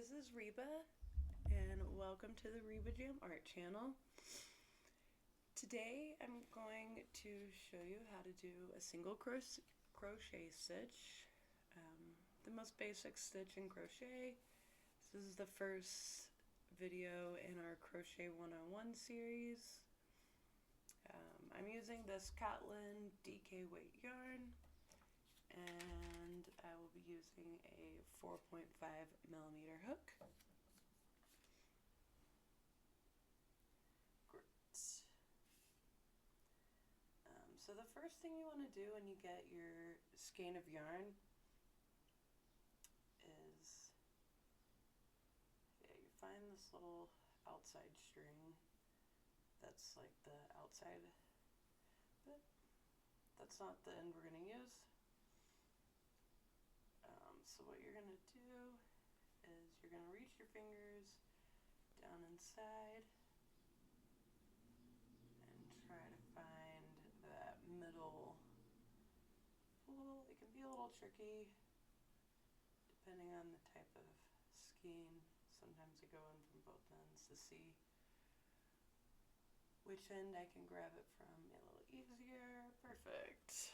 this is Reba, and welcome to the Reba Jam Art channel. Today I'm going to show you how to do a single crochet stitch, the most basic stitch in crochet. This is the first video in our Crochet 101 series. I'm using this Catlin DK weight yarn, and I will be using a 4.5mm hook. Great. So the first thing you want to do when you get your skein of yarn is you find this little outside string that's like the outside bit. That's not the end we're going to use. So what you're going to do is you're going to reach your fingers down inside and try to find that middle. It can be a little tricky depending on the type of skein. Sometimes I go in from both ends to see which end I can grab it from a little easier. Perfect.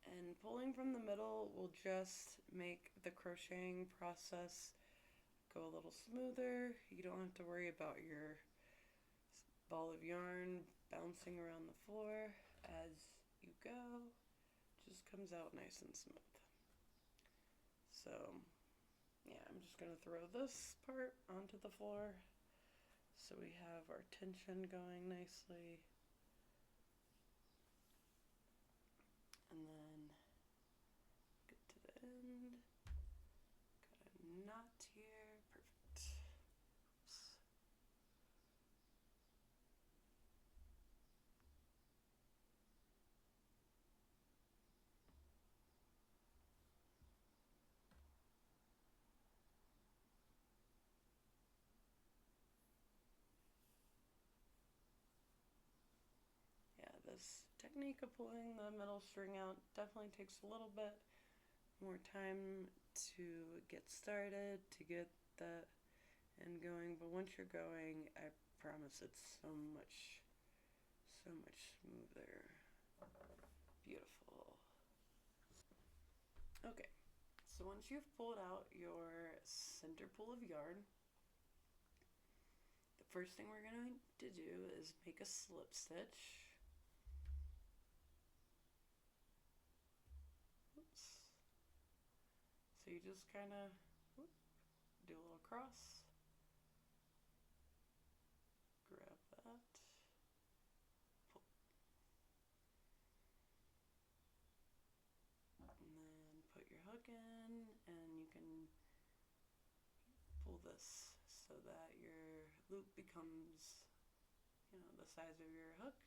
And pulling from the middle will just make the crocheting process go a little smoother. You don't have to worry about your ball of yarn bouncing around the floor as you go. It just comes out nice and smooth. So yeah, I'm just going to throw this part onto the floor so we have our tension going nicely. And then get to the end. Got a knot here. Perfect. Oops. Yeah, this technique of pulling the middle string out definitely takes a little bit more time to get started, to get that end going, but once you're going, I promise it's so much smoother. Beautiful. Okay, so once you've pulled out your center pool of yarn, the first thing we're going to do is make a slip stitch. Oops. So you just kind of do a little cross, grab that, pull, and then put your hook in, and you can pull this so that your loop becomes, the size of your hook.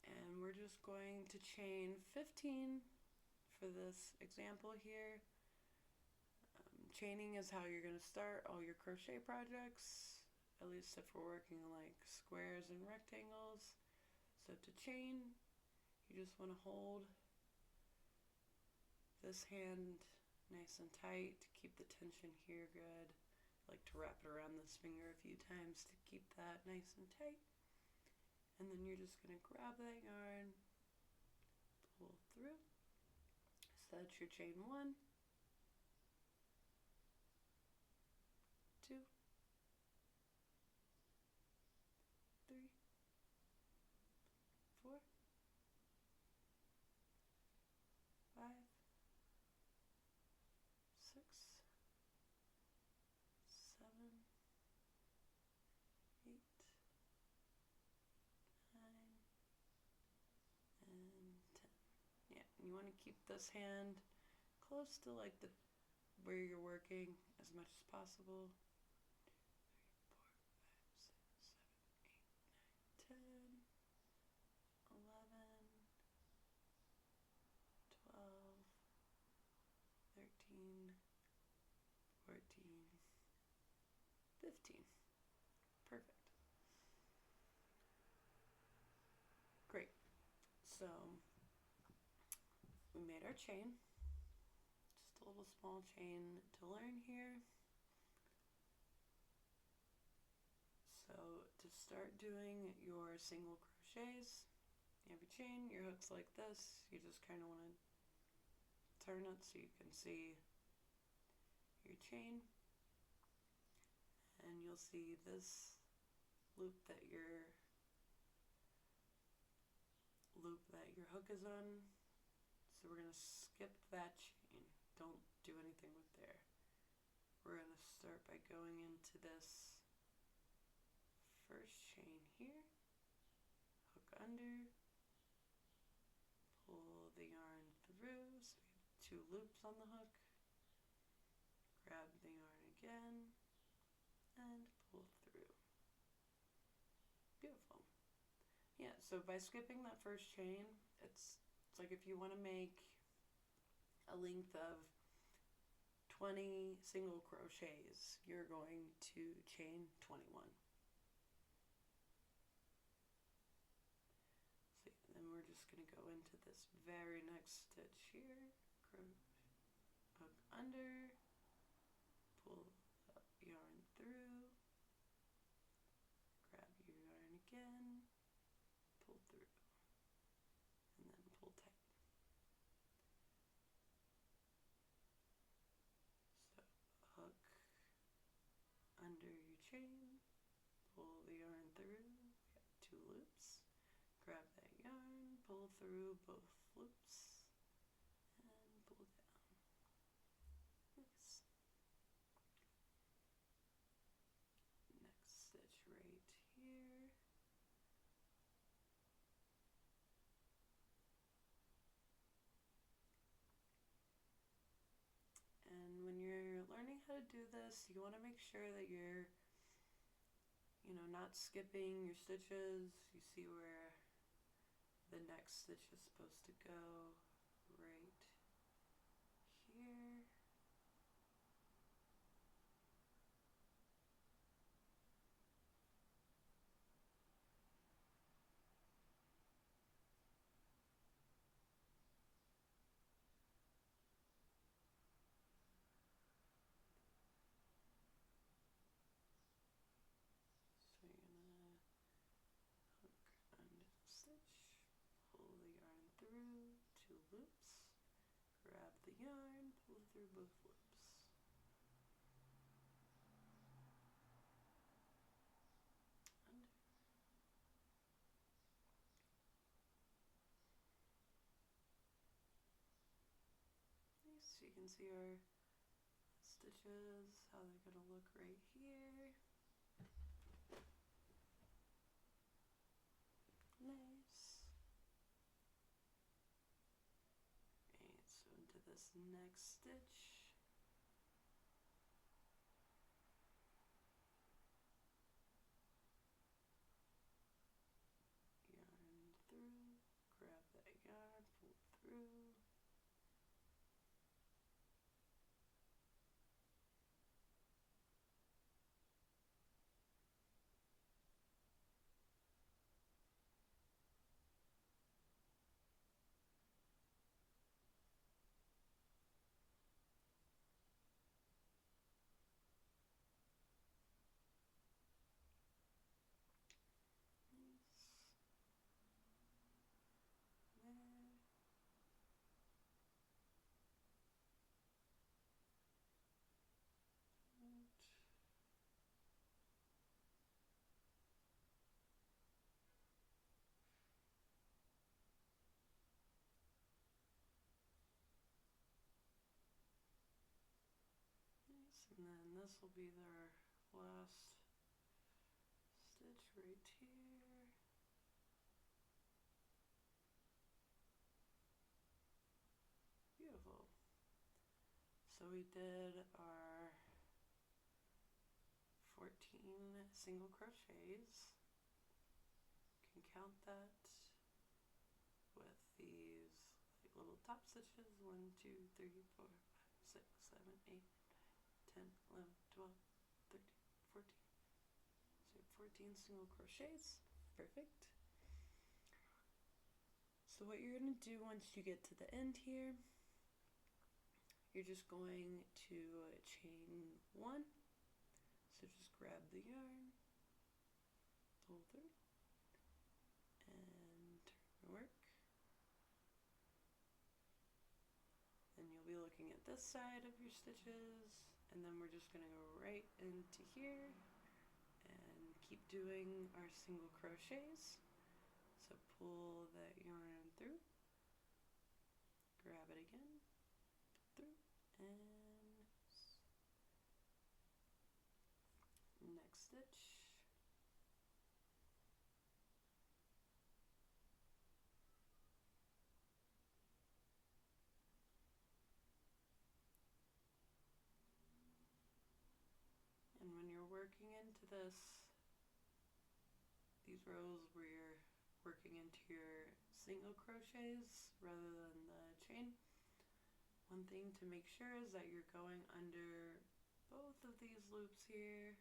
And we're just going to chain 15 for this example here. Chaining is how you're going to start all your crochet projects, at least if we're working like squares and rectangles. So to chain, you just want to hold this hand nice and tight to keep the tension here good. I like to wrap it around this finger a few times to keep that nice and tight. And then you're just going to grab that yarn, pull through. So that's your chain 1, 2, 3, 4, 5, 6, 7, 8, 9, and 10. Yeah, and you want to keep this hand close to like where you're working as much as possible. 3, 4, 5, 6, 7, 8, 9, 10, 11, 12, 13, 14, 15. Perfect. Great. So we made our chain. little small chain to learn here. So to start doing your single crochets, you have your chain, your hook's like this. You just kind of want to turn it so you can see your chain, and you'll see this loop that your hook is on. So we're going to skip that chain. Don't do anything with there. We're going to start by going into this first chain here, hook under, pull the yarn through, so we have 2 loops on the hook, grab the yarn again, and pull through. Beautiful. Yeah, so by skipping that first chain, it's like if you want to make a length of 20 single crochets, you're going to chain 21. So then we're just going to go into this very next stitch here, hook under, pull the yarn through, grab your yarn again, pull through, and then pull tight. So hook under your chain, pull the yarn through, we have 2 loops, grab that yarn, pull through both loops, and pull down. Nice. Next stitch right here. And when you're learning how to do this, you want to make sure that you're, not skipping your stitches. You see where the next stitch is supposed to go, right here. So you're gonna hook under the stitch, pull the yarn through 2 loops, grab the yarn, pull through both loops. Under. Nice. So you can see our stitches, how they're going to look right here. Nice. Alright, so into this next stitch, yarn through, grab that yarn, pull through, and then this will be their last stitch right here. Beautiful. So we did our 14 single crochets. You can count that with these little top stitches, 1, 2, 3, 4, 5, 6, 7, 8, 10, 11, 12, 13, 14. So 14 single crochets. Perfect. So what you're going to do once you get to the end here, you're just going to chain 1. So just grab the yarn, pull through, and turn your work. Then you'll be looking at this side of your stitches, and then we're just going to go right into here and keep doing our single crochets. So pull that yarn through, grab it again, through, and next stitch. And when you're working into these rows where you're working into your single crochets rather than the chain, one thing to make sure is that you're going under both of these loops here,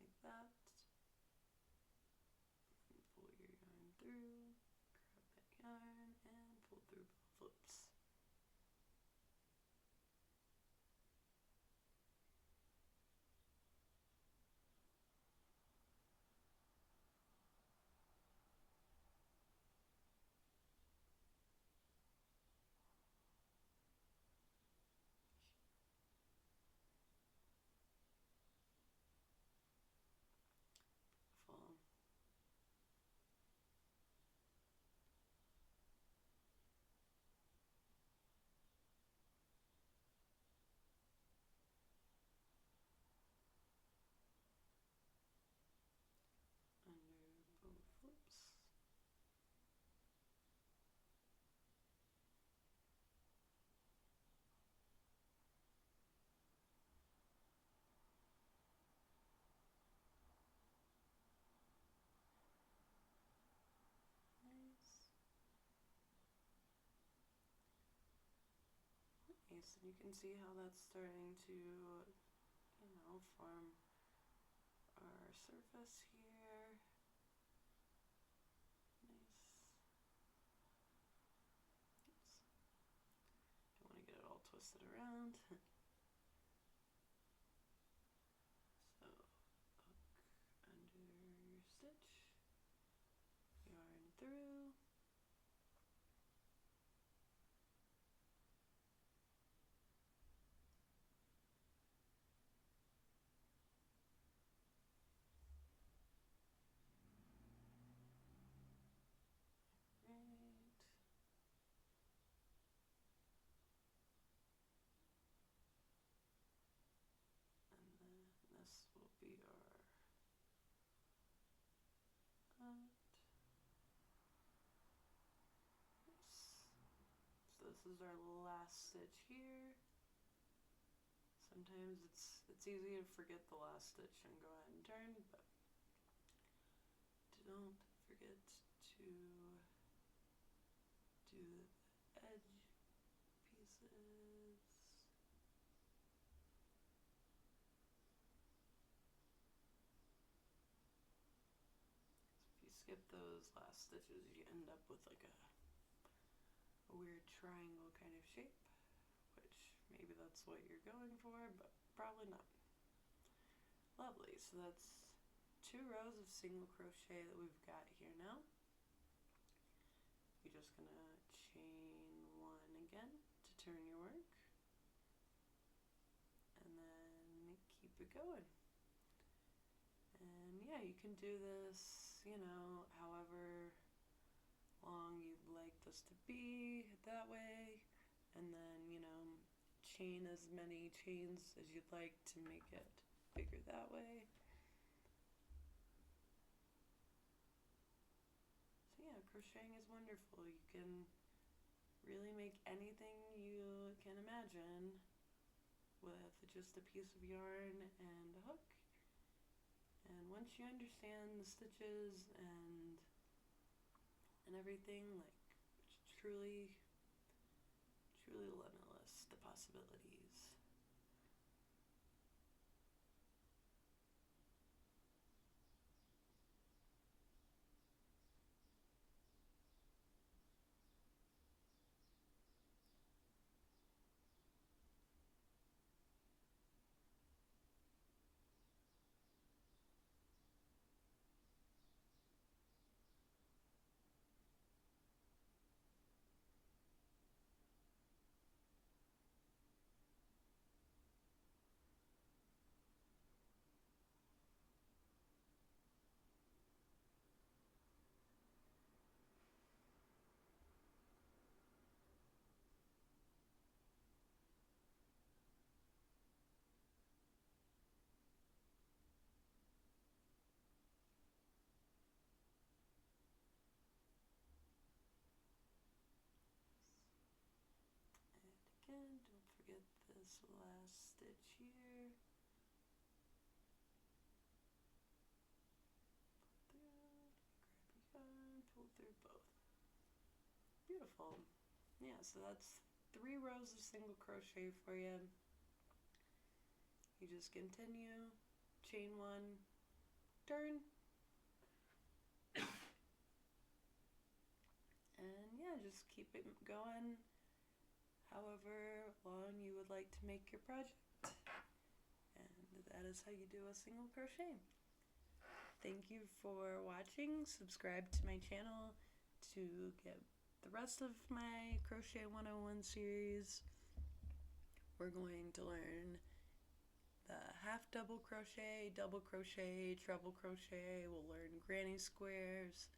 like that. And pull your yarn through, grab that yarn, and pull through both loops. Beautiful. Under both loops. Nice. Nice, and you can see how that's starting to, form our surface here. Nice. Oops. Don't want to get it all twisted around. So, hook under your stitch, yarn through, right, and then this will be our front. So this is our last stitch here. Sometimes it's easy to forget the last stitch and go ahead and turn, but don't forget to do the edge pieces. If you skip those last stitches, you end up with like a weird triangle kind of shape, which maybe that's what you're going for, but probably not. Lovely, so that's 2 rows of single crochet that we've got here now. You're just gonna chain 1 again to turn your work, and then keep it going. And yeah, you can do this, however long you'd like this to be that way, and then, chain as many chains as you'd like to make it bigger that way. So yeah, crocheting is wonderful. You can really make anything you can imagine with just a piece of yarn and a hook. And once you understand the stitches and everything, like, it's truly limitless, the possibilities. this last stitch here. Pull through both. Beautiful. Yeah, so that's 3 rows of single crochet for you. You just continue, chain 1, turn, and yeah, just keep it going however long you would like to make your project. And that is how you do a single crochet. Thank you for watching. Subscribe to my channel to get the rest of my Crochet 101 series. We're going to learn the half double crochet, double crochet, treble crochet. We'll learn granny squares.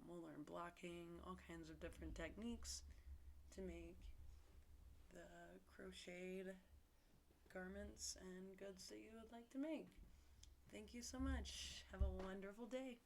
We'll learn blocking, all kinds of different techniques to make the crocheted garments and goods that you would like to make. Thank you so much. Have a wonderful day.